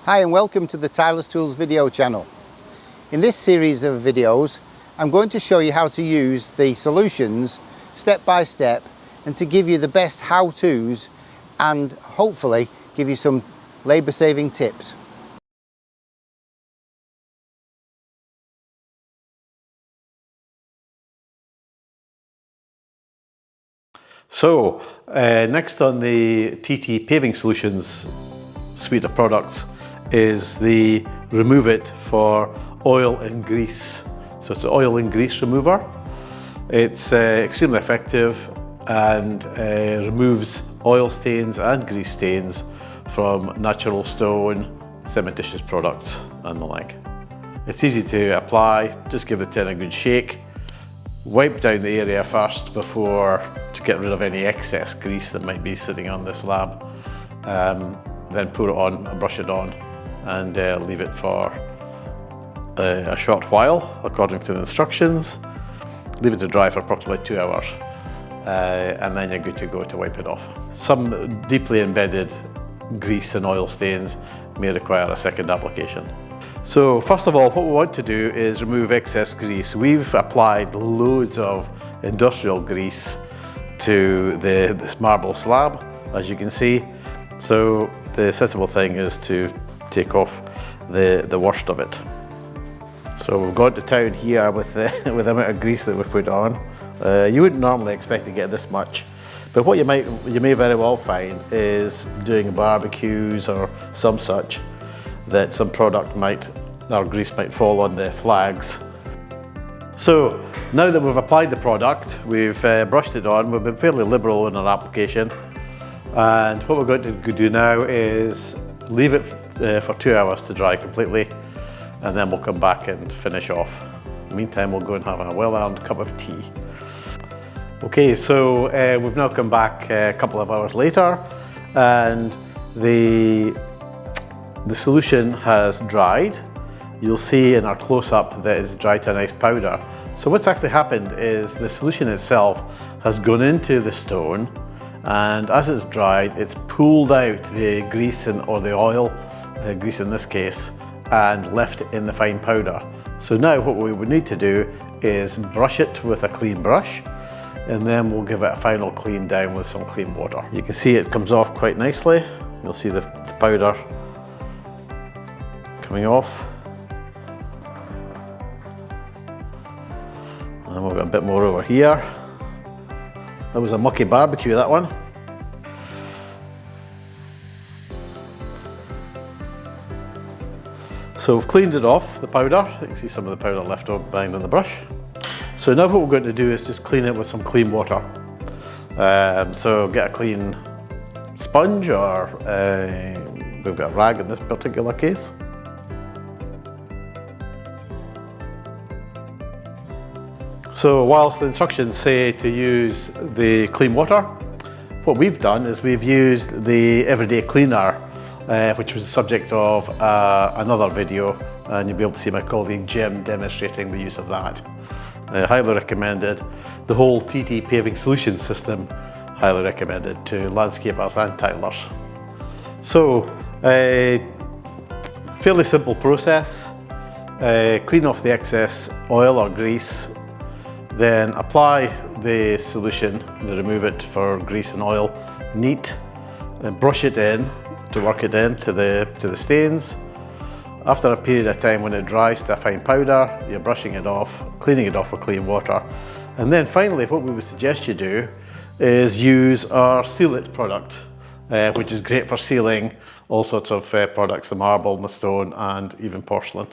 Hi and welcome to the Tyler's Tools video channel. In this series of videos I'm going to show you how to use the solutions step by step and to give you the best how-tos and hopefully give you some labour saving tips. So next on the TT Paving Solutions suite of products is the Remove It for oil and grease. So it's an oil and grease remover. It's extremely effective and removes oil stains and grease stains from natural stone, cementitious products and the like. It's easy to apply, just give it a good shake. Wipe down the area first to get rid of any excess grease that might be sitting on the slab. Then put it on, brush it on and leave it for a short while according to the instructions. Leave it to dry for approximately 2 hours and then you're good to go to wipe it off. Some deeply embedded grease and oil stains may require a second application. So first of all, what we want to do is remove excess grease. We've applied loads of industrial grease to this marble slab, as you can see. So the sensible thing is to take off the worst of it. So we've gone to town here with the amount of grease that we've put on. You wouldn't normally expect to get this much, but what you may very well find is doing barbecues or some such, that some grease might fall on the flags. So now that we've applied the product, we've brushed it on, we've been fairly liberal in our application, and what we're going to do now is leave it for 2 hours to dry completely, and then we'll come back and finish off. In the meantime, we'll go and have a well-earned cup of tea. Okay, so we've now come back a couple of hours later, and the solution has dried. You'll see in our close-up that it's dried to a nice powder. So what's actually happened is the solution itself has gone into the stone, and as it's dried, it's pulled out the grease or the oil, grease in this case, and left it in the fine powder. So now what we would need to do is brush it with a clean brush, and then we'll give it a final clean down with some clean water. You can see it comes off quite nicely. You'll see the powder coming off. And we've got a bit more over here. That was a mucky barbecue, that one. So we've cleaned it off, the powder. You can see some of the powder left behind on the brush. So now what we're going to do is just clean it with some clean water. So get a clean sponge, or we've got a rag in this particular case. So whilst the instructions say to use the clean water, what we've done is we've used the Everyday Cleaner, which was the subject of another video, and you'll be able to see my colleague Jim demonstrating the use of that. Highly recommended. The whole TT Paving Solutions system, highly recommended to landscapers and tilers. So, fairly simple process. Clean off the excess oil or grease, then apply the solution, Remove It for grease and oil, neat, and brush it in to work it in to the stains. After a period of time, when it dries to a fine powder, you're brushing it off, cleaning it off with clean water. And then finally, what we would suggest you do is use our Seal It product, which is great for sealing all sorts of products, the marble, the stone, and even porcelain.